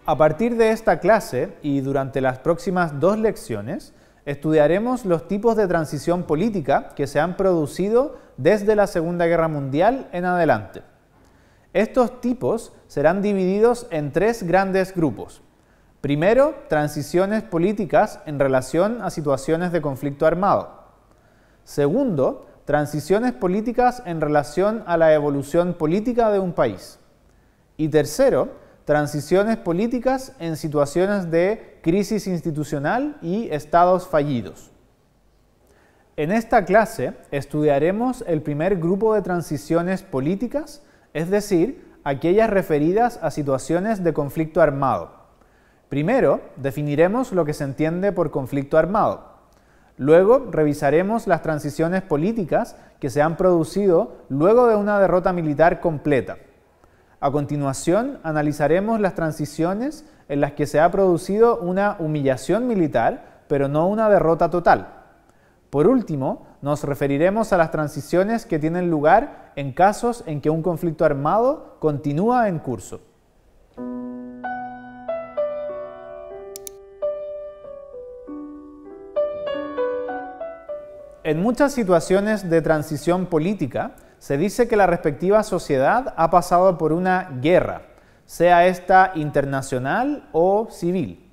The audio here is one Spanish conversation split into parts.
A partir de esta clase y durante las próximas 2 lecciones, estudiaremos los tipos de transición política que se han producido desde la Segunda Guerra Mundial en adelante. Estos tipos serán divididos en 3 grandes grupos. Primero, transiciones políticas en relación a situaciones de conflicto armado. Segundo, transiciones políticas en relación a la evolución política de un país. Y tercero, transiciones políticas en situaciones de crisis institucional y estados fallidos. En esta clase estudiaremos el primer grupo de transiciones políticas, es decir, aquellas referidas a situaciones de conflicto armado. Primero, definiremos lo que se entiende por conflicto armado. Luego, revisaremos las transiciones políticas que se han producido luego de una derrota militar completa. A continuación, analizaremos las transiciones en las que se ha producido una humillación militar, pero no una derrota total. Por último, nos referiremos a las transiciones que tienen lugar en casos en que un conflicto armado continúa en curso. En muchas situaciones de transición política, se dice que la respectiva sociedad ha pasado por una guerra, sea esta internacional o civil.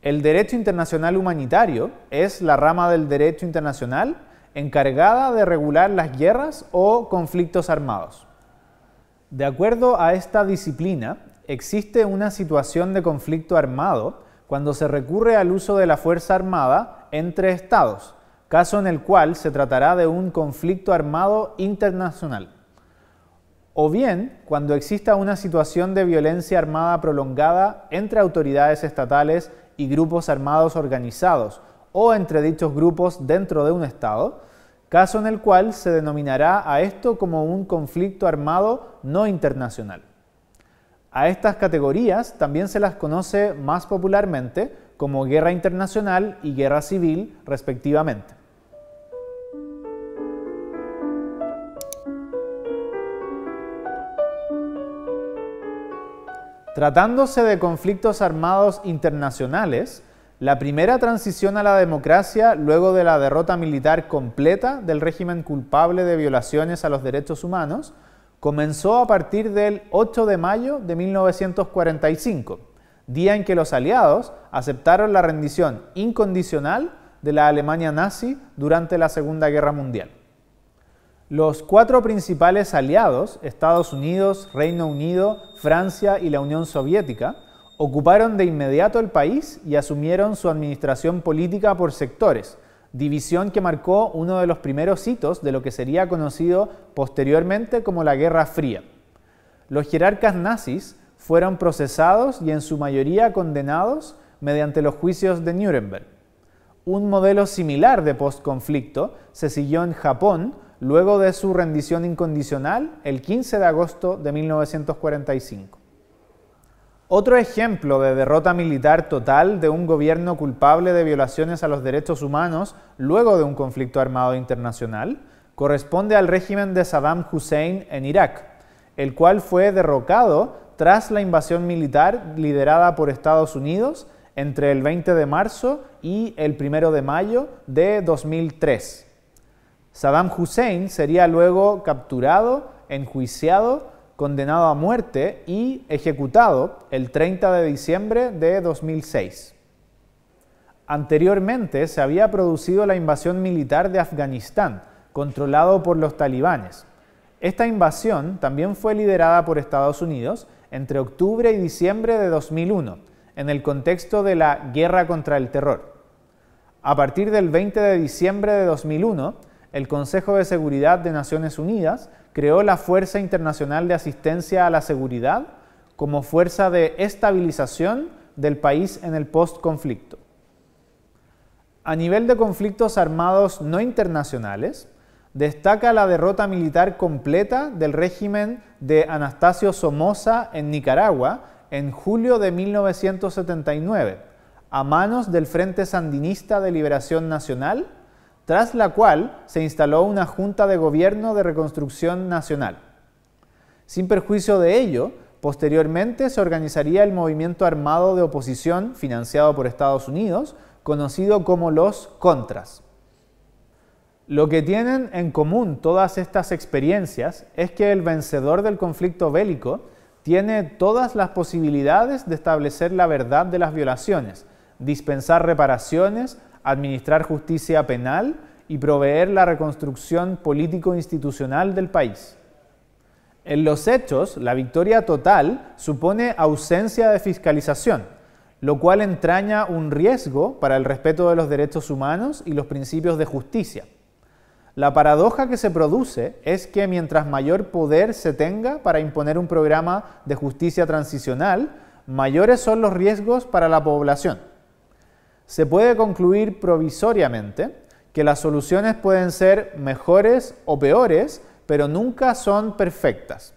El derecho internacional humanitario es la rama del derecho internacional encargada de regular las guerras o conflictos armados. De acuerdo a esta disciplina, existe una situación de conflicto armado cuando se recurre al uso de la fuerza armada entre estados, caso en el cual se tratará de un conflicto armado internacional. O bien, cuando exista una situación de violencia armada prolongada entre autoridades estatales y grupos armados organizados, o entre dichos grupos dentro de un estado, caso en el cual se denominará a esto como un conflicto armado no internacional. A estas categorías también se las conoce más popularmente como guerra internacional y guerra civil, respectivamente. Tratándose de conflictos armados internacionales, la primera transición a la democracia luego de la derrota militar completa del régimen culpable de violaciones a los derechos humanos comenzó a partir del 8 de mayo de 1945, día en que los aliados aceptaron la rendición incondicional de la Alemania nazi durante la Segunda Guerra Mundial. Los 4 principales aliados, Estados Unidos, Reino Unido, Francia y la Unión Soviética, ocuparon de inmediato el país y asumieron su administración política por sectores, división que marcó uno de los primeros hitos de lo que sería conocido posteriormente como la Guerra Fría. Los jerarcas nazis fueron procesados y en su mayoría condenados mediante los juicios de Nuremberg. Un modelo similar de postconflicto se siguió en Japón luego de su rendición incondicional el 15 de agosto de 1945. Otro ejemplo de derrota militar total de un gobierno culpable de violaciones a los derechos humanos luego de un conflicto armado internacional corresponde al régimen de Saddam Hussein en Irak, el cual fue derrocado tras la invasión militar liderada por Estados Unidos entre el 20 de marzo y el 1 de mayo de 2003. Saddam Hussein sería luego capturado, enjuiciado, condenado a muerte y ejecutado el 30 de diciembre de 2006. Anteriormente se había producido la invasión militar de Afganistán, controlado por los talibanes. Esta invasión también fue liderada por Estados Unidos entre octubre y diciembre de 2001, en el contexto de la guerra contra el terror. A partir del 20 de diciembre de 2001, el Consejo de Seguridad de Naciones Unidas creó la Fuerza Internacional de Asistencia a la Seguridad como fuerza de estabilización del país en el postconflicto. A nivel de conflictos armados no internacionales, Destaca la derrota militar completa del régimen de Anastasio Somoza en Nicaragua en julio de 1979, a manos del Frente Sandinista de Liberación Nacional, tras la cual se instaló una Junta de Gobierno de Reconstrucción Nacional. Sin perjuicio de ello, posteriormente se organizaría el movimiento armado de oposición financiado por Estados Unidos, conocido como los Contras. Lo que tienen en común todas estas experiencias es que el vencedor del conflicto bélico tiene todas las posibilidades de establecer la verdad de las violaciones, dispensar reparaciones, administrar justicia penal y proveer la reconstrucción político-institucional del país. En los hechos, la victoria total supone ausencia de fiscalización, lo cual entraña un riesgo para el respeto de los derechos humanos y los principios de justicia. La paradoja que se produce es que mientras mayor poder se tenga para imponer un programa de justicia transicional, mayores son los riesgos para la población. Se puede concluir provisoriamente que las soluciones pueden ser mejores o peores, pero nunca son perfectas.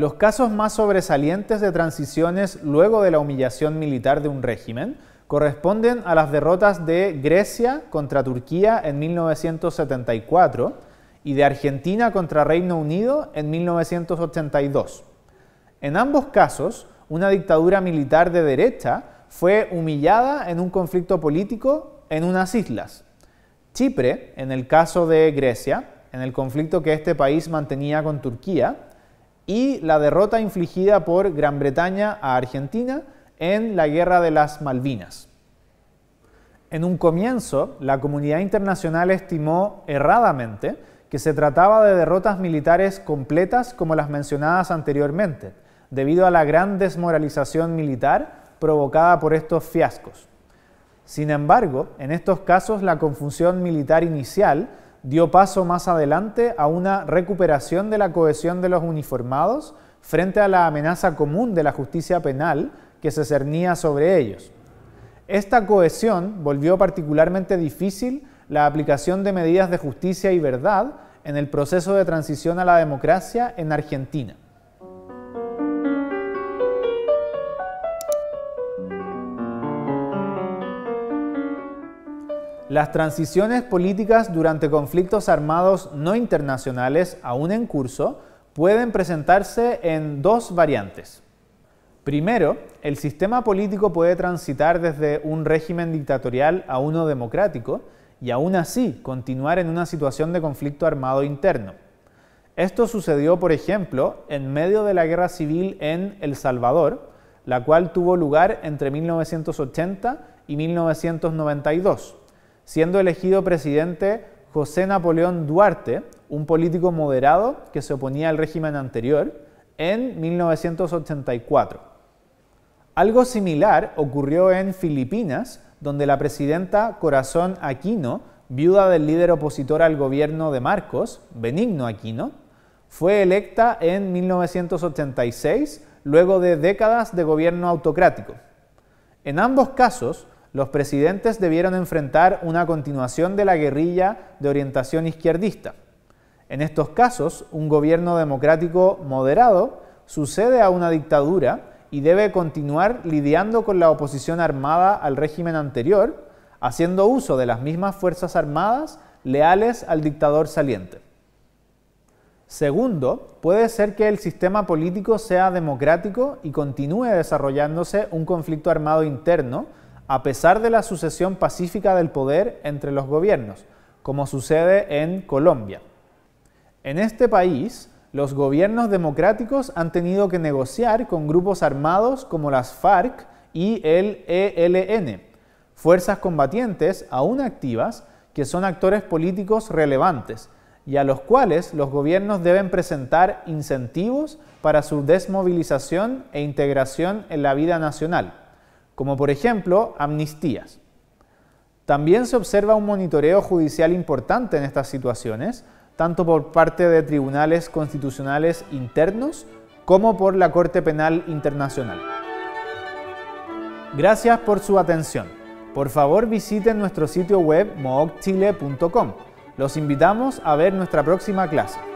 Los casos más sobresalientes de transiciones luego de la humillación militar de un régimen corresponden a las derrotas de Grecia contra Turquía en 1974 y de Argentina contra Reino Unido en 1982. En ambos casos, una dictadura militar de derecha fue humillada en un conflicto político en unas islas. Chipre, en el caso de Grecia, en el conflicto que este país mantenía con Turquía, y la derrota infligida por Gran Bretaña a Argentina en la Guerra de las Malvinas. En un comienzo, la comunidad internacional estimó erradamente que se trataba de derrotas militares completas como las mencionadas anteriormente, debido a la gran desmoralización militar provocada por estos fiascos. Sin embargo, en estos casos la confusión militar inicial dio paso más adelante a una recuperación de la cohesión de los uniformados frente a la amenaza común de la justicia penal que se cernía sobre ellos. Esta cohesión volvió particularmente difícil la aplicación de medidas de justicia y verdad en el proceso de transición a la democracia en Argentina. Las transiciones políticas durante conflictos armados no internacionales aún en curso pueden presentarse en dos variantes. Primero, el sistema político puede transitar desde un régimen dictatorial a uno democrático y aún así continuar en una situación de conflicto armado interno. Esto sucedió, por ejemplo, en medio de la guerra civil en El Salvador, la cual tuvo lugar entre 1980 y 1992. Siendo elegido presidente José Napoleón Duarte, un político moderado que se oponía al régimen anterior, en 1984. Algo similar ocurrió en Filipinas, donde la presidenta Corazón Aquino, viuda del líder opositor al gobierno de Marcos, Benigno Aquino, fue electa en 1986, luego de décadas de gobierno autocrático. En ambos casos, los presidentes debieron enfrentar una continuación de la guerrilla de orientación izquierdista. En estos casos, un gobierno democrático moderado sucede a una dictadura y debe continuar lidiando con la oposición armada al régimen anterior, haciendo uso de las mismas fuerzas armadas leales al dictador saliente. Segundo, puede ser que el sistema político sea democrático y continúe desarrollándose un conflicto armado interno a pesar de la sucesión pacífica del poder entre los gobiernos, como sucede en Colombia. En este país, los gobiernos democráticos han tenido que negociar con grupos armados como las FARC y el ELN, fuerzas combatientes aún activas que son actores políticos relevantes y a los cuales los gobiernos deben presentar incentivos para su desmovilización e integración en la vida nacional, como por ejemplo amnistías. También se observa un monitoreo judicial importante en estas situaciones, tanto por parte de tribunales constitucionales internos como por la Corte Penal Internacional. Gracias por su atención. Por favor visiten nuestro sitio web moocchile.com. Los invitamos a ver nuestra próxima clase.